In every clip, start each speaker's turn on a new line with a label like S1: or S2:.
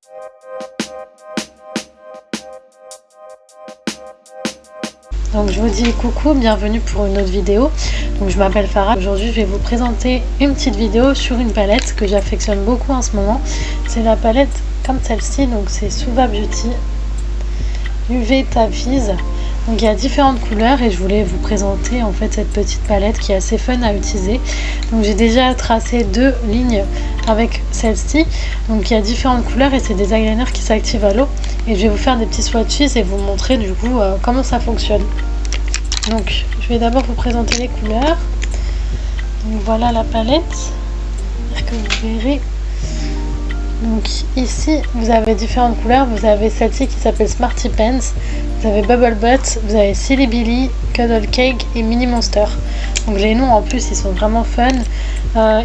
S1: Donc je vous dis coucou, bienvenue pour une autre vidéo. Donc je m'appelle Farah. Aujourd'hui je vais vous présenter une petite vidéo sur une palette que j'affectionne beaucoup en ce moment. C'est la palette comme celle-ci, donc c'est Suva Beauty UV Tapiz. Donc il y a différentes couleurs et je voulais vous présenter en fait cette petite palette qui est assez fun à utiliser. Donc j'ai déjà tracé 2 lignes avec celle-ci. Donc il y a différentes couleurs et c'est des eyeliners qui s'activent à l'eau. Et je vais vous faire des petits swatches et vous montrer du coup comment ça fonctionne. Donc je vais d'abord vous présenter les couleurs. Donc voilà la palette. J'espère que vous verrez. Donc ici vous avez différentes couleurs. Vous avez celle-ci qui s'appelle Smarty Pants. Vous avez Bubble Butt, vous avez Silly Billy, Cuddle Cake et Mini Monster. Donc les noms en plus ils sont vraiment fun.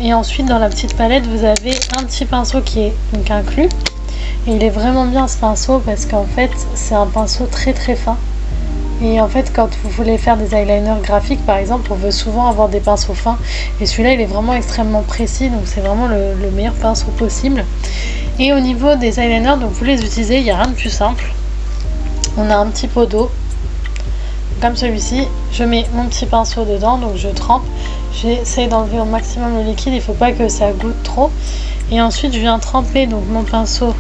S1: Et ensuite dans la petite palette vous avez un petit pinceau qui est donc inclus. Et il est vraiment bien ce pinceau parce qu'en fait c'est un pinceau très fin. Et en fait quand vous voulez faire des eyeliners graphiques par exemple, on veut souvent avoir des pinceaux fins. Et celui-là il est vraiment extrêmement précis, donc c'est vraiment le meilleur pinceau possible. Et au niveau des eyeliners, donc vous les utilisez, il n'y a rien de plus simple. On a un petit pot d'eau, comme celui-ci. Je mets mon petit pinceau dedans, donc je trempe. J'essaie d'enlever au maximum le liquide, il ne faut pas que ça goûte trop. Et ensuite je viens tremper donc mon pinceau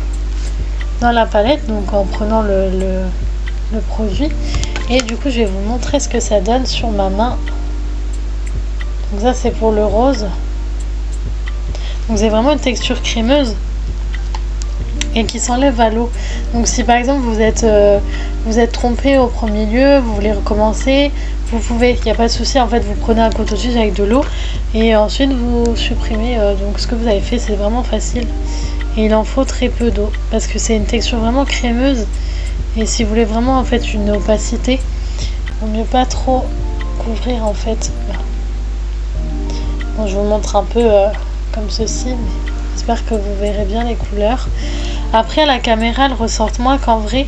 S1: dans la palette, donc en prenant le produit. Et du coup je vais vous montrer ce que ça donne sur ma main. Donc ça c'est pour le rose. Donc c'est vraiment une texture crémeuse et qui s'enlève à l'eau. Donc si par exemple vous êtes trompé au premier lieu, vous voulez recommencer, vous pouvez, il n'y a pas de souci. En fait vous prenez un coton-tige avec de l'eau et ensuite vous supprimez donc ce que vous avez fait. C'est vraiment facile et il en faut très peu d'eau parce que c'est une texture vraiment crémeuse. Et si vous voulez vraiment en fait une opacité, il vaut mieux pas trop couvrir en fait. Bon, je vous montre un peu comme ceci, mais j'espère que vous verrez bien les couleurs. Après à la caméra elles ressortent moins qu'en vrai.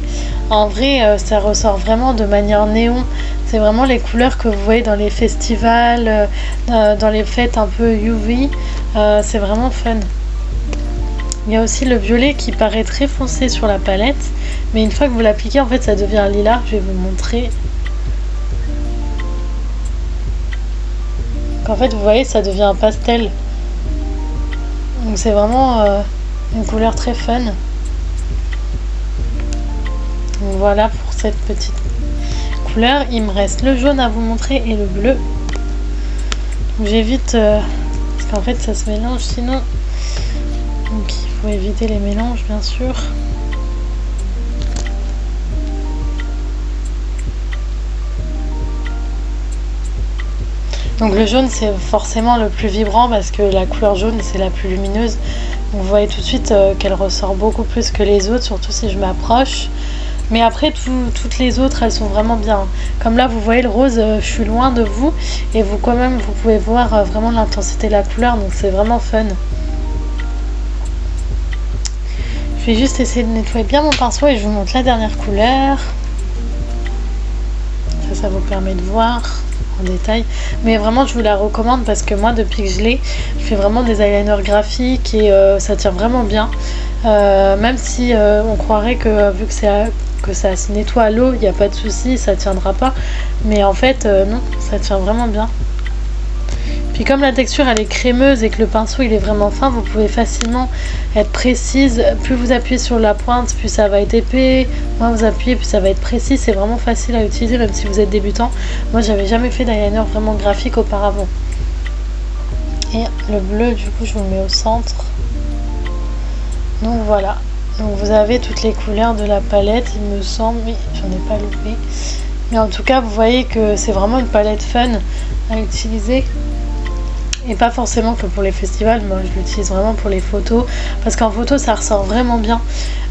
S1: En vrai ça ressort vraiment de manière néon. C'est vraiment les couleurs que vous voyez dans les festivals, dans les fêtes un peu UV. C'est vraiment fun. Il y a aussi le violet qui paraît très foncé sur la palette, mais une fois que vous l'appliquez en fait ça devient un lilas. Je vais vous montrer. En fait vous voyez ça devient un pastel. Donc c'est vraiment une couleur très fun. Donc voilà pour cette petite couleur. Il me reste le jaune à vous montrer et le bleu. J'évite parce qu'en fait ça se mélange sinon. Donc il faut éviter les mélanges bien sûr. Donc le jaune c'est forcément le plus vibrant parce que la couleur jaune c'est la plus lumineuse. Donc vous voyez tout de suite qu'elle ressort beaucoup plus que les autres, surtout si je m'approche. Mais après toutes les autres elles sont vraiment bien. Comme là vous voyez le rose, je suis loin de vous et vous quand même vous pouvez voir vraiment l'intensité de la couleur, donc c'est vraiment fun. Je vais juste essayer de nettoyer bien mon pinceau et je vous montre la dernière couleur. Ça vous permet de voir en détail, mais vraiment je vous la recommande parce que moi depuis que je l'ai, je fais vraiment des eyeliners graphiques et ça tient vraiment bien. Même si on croirait que vu que ça se nettoie à l'eau, il n'y a pas de souci, ça tiendra pas, mais en fait non, ça tient vraiment bien. Puis comme la texture elle est crémeuse et que le pinceau il est vraiment fin, vous pouvez facilement être précise. Plus vous appuyez sur la pointe, plus ça va être épais. Moins vous appuyez, plus ça va être précis. C'est vraiment facile à utiliser même si vous êtes débutant. Moi j'avais jamais fait d'eyeliner vraiment graphique auparavant. Et le bleu du coup je vous le mets au centre. Donc voilà. Donc vous avez toutes les couleurs de la palette il me semble. Oui, j'en ai pas loupé. Mais en tout cas vous voyez que c'est vraiment une palette fun à utiliser. Et pas forcément que pour les festivals, moi je l'utilise vraiment pour les photos. Parce qu'en photo ça ressort vraiment bien.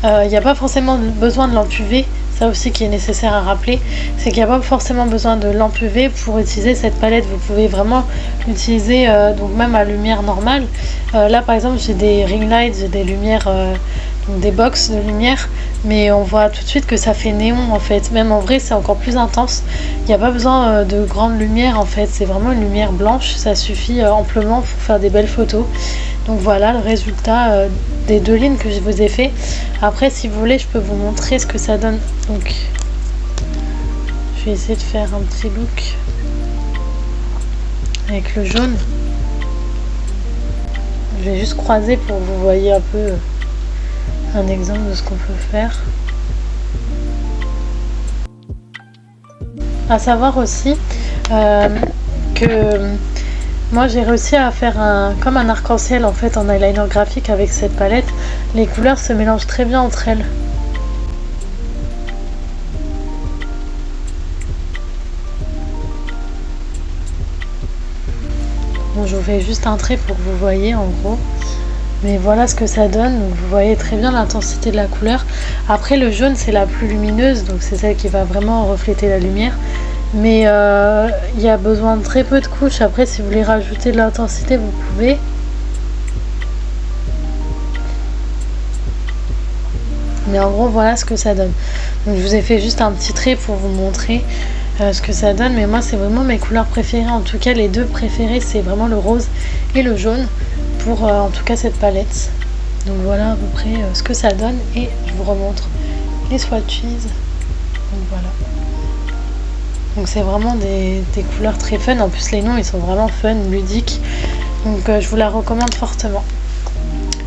S1: Il n'y a pas forcément besoin de lampe UV. Ça aussi qui est nécessaire à rappeler. C'est qu'il n'y a pas forcément besoin de lampe UV pour utiliser cette palette. Vous pouvez vraiment l'utiliser donc même à lumière normale. Là par exemple j'ai des ring lights, j'ai des lumières, donc des box de lumière. Mais on voit tout de suite que ça fait néon en fait. Même en vrai c'est encore plus intense. Il n'y a pas besoin de grande lumière en fait. C'est vraiment une lumière blanche. Ça suffit amplement pour faire des belles photos. Donc voilà le résultat des 2 lignes que je vous ai fait. Après si vous voulez je peux vous montrer ce que ça donne. Donc je vais essayer de faire un petit look avec le jaune. Je vais juste croiser pour que vous voyez un peu un exemple de ce qu'on peut faire. À savoir aussi que moi j'ai réussi à faire comme un arc-en-ciel en fait en eyeliner graphique avec cette palette. Les couleurs se mélangent très bien entre elles. Bon, je vous fais juste un trait pour que vous voyez en gros. Mais voilà ce que ça donne. Donc vous voyez très bien l'intensité de la couleur. Après le jaune c'est la plus lumineuse, donc c'est celle qui va vraiment refléter la lumière. Mais il y a besoin de très peu de couches. Après si vous voulez rajouter de l'intensité vous pouvez. Mais en gros voilà ce que ça donne. Donc je vous ai fait juste un petit trait pour vous montrer ce que ça donne. Mais moi c'est vraiment mes couleurs préférées. En tout cas les 2 préférées c'est vraiment le rose et le jaune. Pour en tout cas cette palette. Donc voilà à peu près ce que ça donne et je vous remontre les swatches. Donc voilà. Donc c'est vraiment des couleurs très fun. En plus les noms ils sont vraiment fun, ludiques. Donc je vous la recommande fortement.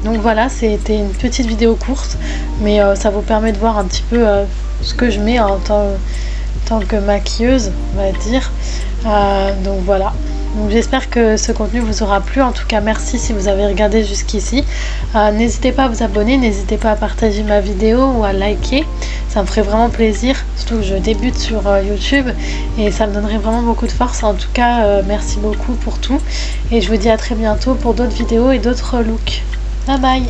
S1: Donc voilà, c'était une petite vidéo courte, mais ça vous permet de voir un petit peu ce que je mets en tant que maquilleuse, on va dire. Donc voilà. Donc j'espère que ce contenu vous aura plu. En tout cas merci si vous avez regardé jusqu'ici. N'hésitez pas à vous abonner, n'hésitez pas à partager ma vidéo ou à liker, ça me ferait vraiment plaisir, surtout que je débute sur YouTube et ça me donnerait vraiment beaucoup de force. En tout cas merci beaucoup pour tout et je vous dis à très bientôt pour d'autres vidéos et d'autres looks. Bye bye.